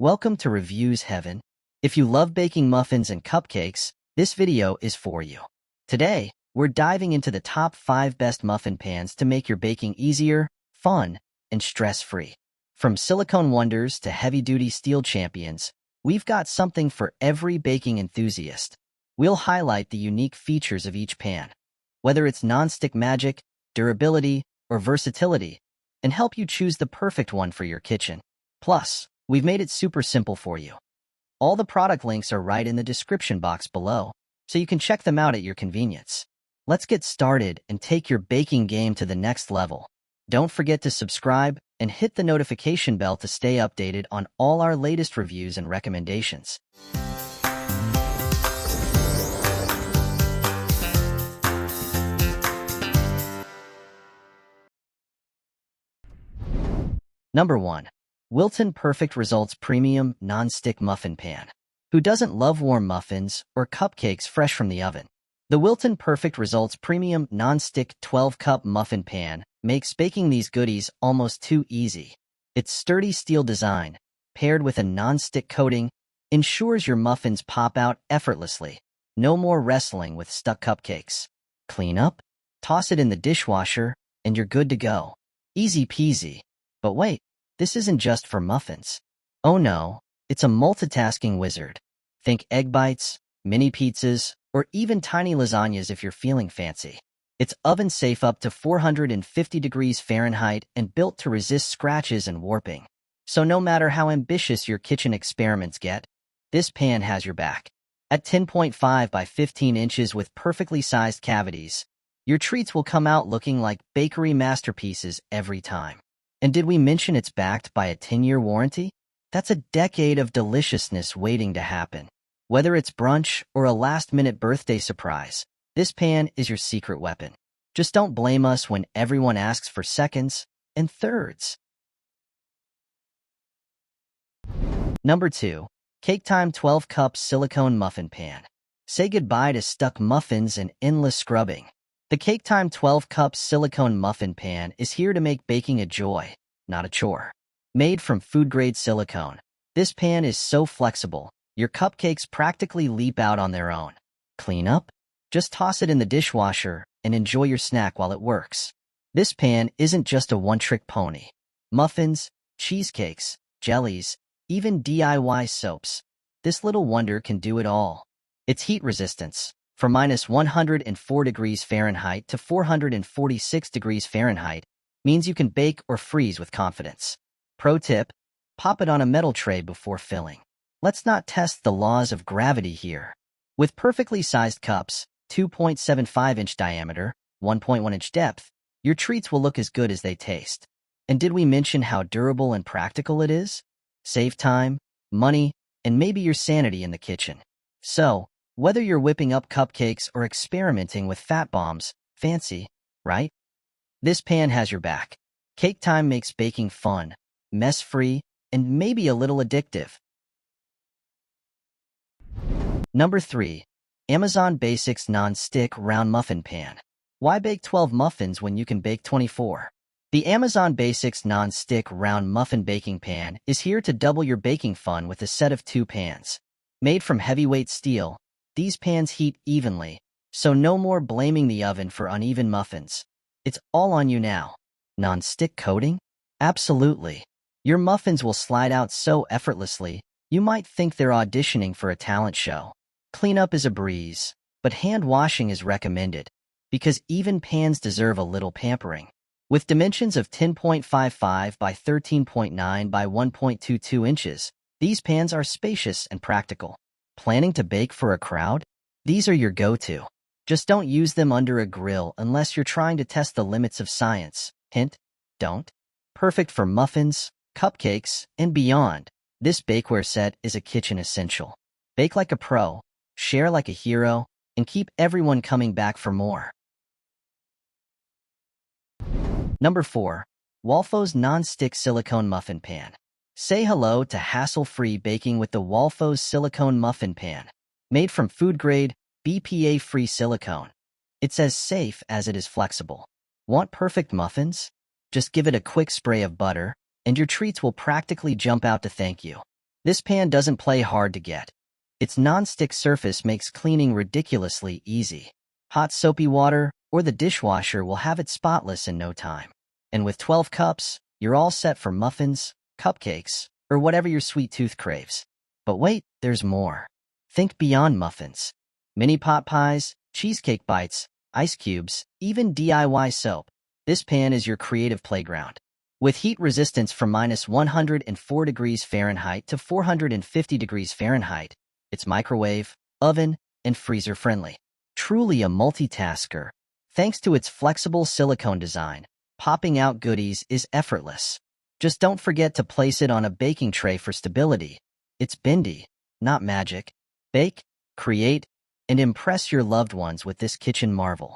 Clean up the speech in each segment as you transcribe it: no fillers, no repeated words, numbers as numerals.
Welcome to Reviews Heaven. If you love baking muffins and cupcakes, this video is for you. Today, we're diving into the top 5 best muffin pans to make your baking easier, fun, and stress-free. From silicone wonders to heavy-duty steel champions, we've got something for every baking enthusiast. We'll highlight the unique features of each pan, whether it's nonstick magic, durability, or versatility, and help you choose the perfect one for your kitchen. Plus, we've made it super simple for you. All the product links are right in the description box below, so you can check them out at your convenience. Let's get started and take your baking game to the next level. Don't forget to subscribe and hit the notification bell to stay updated on all our latest reviews and recommendations. Number 1. Wilton Perfect Results Premium Non-Stick Muffin Pan. Who doesn't love warm muffins or cupcakes fresh from the oven? The Wilton Perfect Results Premium Non-Stick 12-Cup Muffin Pan makes baking these goodies almost too easy. Its sturdy steel design, paired with a non-stick coating, ensures your muffins pop out effortlessly. No more wrestling with stuck cupcakes. Clean up, toss it in the dishwasher, and you're good to go. Easy peasy. But wait, this isn't just for muffins. Oh no, it's a multitasking wizard. Think egg bites, mini pizzas, or even tiny lasagnas if you're feeling fancy. It's oven-safe up to 450 degrees Fahrenheit and built to resist scratches and warping. So no matter how ambitious your kitchen experiments get, this pan has your back. At 10.5 by 15 inches with perfectly sized cavities, your treats will come out looking like bakery masterpieces every time. And did we mention it's backed by a 10-year warranty? That's a decade of deliciousness waiting to happen. Whether it's brunch or a last-minute birthday surprise, this pan is your secret weapon. Just don't blame us when everyone asks for seconds and thirds. Number 2. CAKETIME 12-Cup Silicone Muffin Pan. Say goodbye to stuck muffins and endless scrubbing. The CAKETIME 12-Cup Silicone Muffin Pan is here to make baking a joy, not a chore. Made from food-grade silicone, this pan is so flexible, your cupcakes practically leap out on their own. Clean up? Just toss it in the dishwasher and enjoy your snack while it works. This pan isn't just a one-trick pony. Muffins, cheesecakes, jellies, even DIY soaps. This little wonder can do it all. Its heat resistance, from -104 degrees Fahrenheit to 446 degrees Fahrenheit, means you can bake or freeze with confidence. Pro tip, pop it on a metal tray before filling. Let's not test the laws of gravity here. With perfectly sized cups, 2.75-inch diameter, 1.1-inch depth, your treats will look as good as they taste. And did we mention how durable and practical it is? Save time, money, and maybe your sanity in the kitchen. So, whether you're whipping up cupcakes or experimenting with fat bombs, fancy, right? This pan has your back. CAKETIME makes baking fun, mess-free, and maybe a little addictive. Number 3. Amazon Basics Non-Stick Round Muffin Pan. Why bake 12 muffins when you can bake 24? The Amazon Basics Non-Stick Round Muffin Baking Pan is here to double your baking fun with a set of 2 pans. Made from heavyweight steel, these pans heat evenly, so no more blaming the oven for uneven muffins. It's all on you now. Non-stick coating? Absolutely. Your muffins will slide out so effortlessly, you might think they're auditioning for a talent show. Cleanup is a breeze, but hand washing is recommended, because even pans deserve a little pampering. With dimensions of 10.55 by 13.9 by 1.22 inches, these pans are spacious and practical. Planning to bake for a crowd? These are your go-to. Just don't use them under a grill unless you're trying to test the limits of science. Hint, don't. Perfect for muffins, cupcakes, and beyond. This bakeware set is a kitchen essential. Bake like a pro, share like a hero, and keep everyone coming back for more. Number 4. Walfos Non-Stick Silicone Muffin Pan. Say hello to hassle-free baking with the Walfos Silicone Muffin Pan. Made from food-grade, BPA-free silicone. It's as safe as it is flexible. Want perfect muffins? Just give it a quick spray of butter, and your treats will practically jump out to thank you. This pan doesn't play hard to get. Its non-stick surface makes cleaning ridiculously easy. Hot soapy water or the dishwasher will have it spotless in no time. And with 12 cups, you're all set for muffins, cupcakes, or whatever your sweet tooth craves. But wait, there's more. Think beyond muffins. Mini pot pies, cheesecake bites, ice cubes, even DIY soap. This pan is your creative playground. With heat resistance from -104 degrees Fahrenheit to 450 degrees Fahrenheit, it's microwave, oven, and freezer friendly. Truly a multitasker. Thanks to its flexible silicone design, popping out goodies is effortless. Just don't forget to place it on a baking tray for stability. It's bendy, not magic. Bake, create, and impress your loved ones with this kitchen marvel.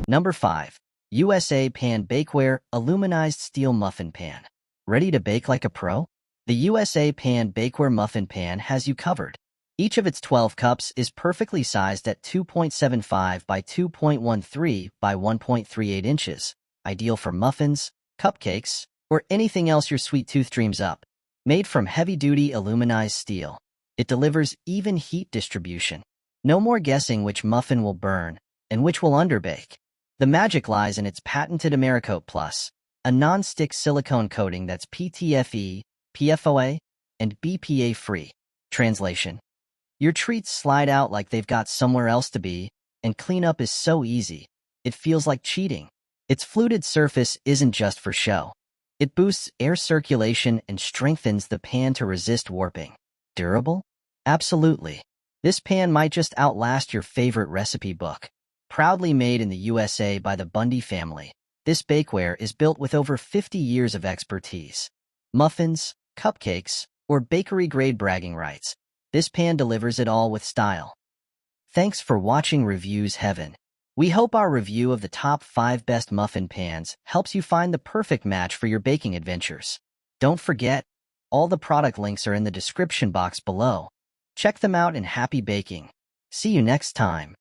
Number 5. USA Pan Bakeware Aluminized Steel Muffin Pan. Ready to bake like a pro? The USA Pan Bakeware Muffin Pan has you covered. Each of its 12 cups is perfectly sized at 2.75 by 2.13 by 1.38 inches, ideal for muffins, cupcakes, or anything else your sweet tooth dreams up. Made from heavy-duty aluminized steel, it delivers even heat distribution. No more guessing which muffin will burn and which will underbake. The magic lies in its patented Americoat Plus, a non-stick silicone coating that's PTFE, PFOA, and BPA-free. Translation: your treats slide out like they've got somewhere else to be, and cleanup is so easy, it feels like cheating. Its fluted surface isn't just for show. It boosts air circulation and strengthens the pan to resist warping. Durable? Absolutely. This pan might just outlast your favorite recipe book. Proudly made in the USA by the Bundy family, this bakeware is built with over 50 years of expertise. Muffins, cupcakes, or bakery-grade bragging rights, this pan delivers it all with style. Thanks for watching Reviews Heaven. We hope our review of the top 5 best muffin pans helps you find the perfect match for your baking adventures. Don't forget, all the product links are in the description box below. Check them out and happy baking. See you next time.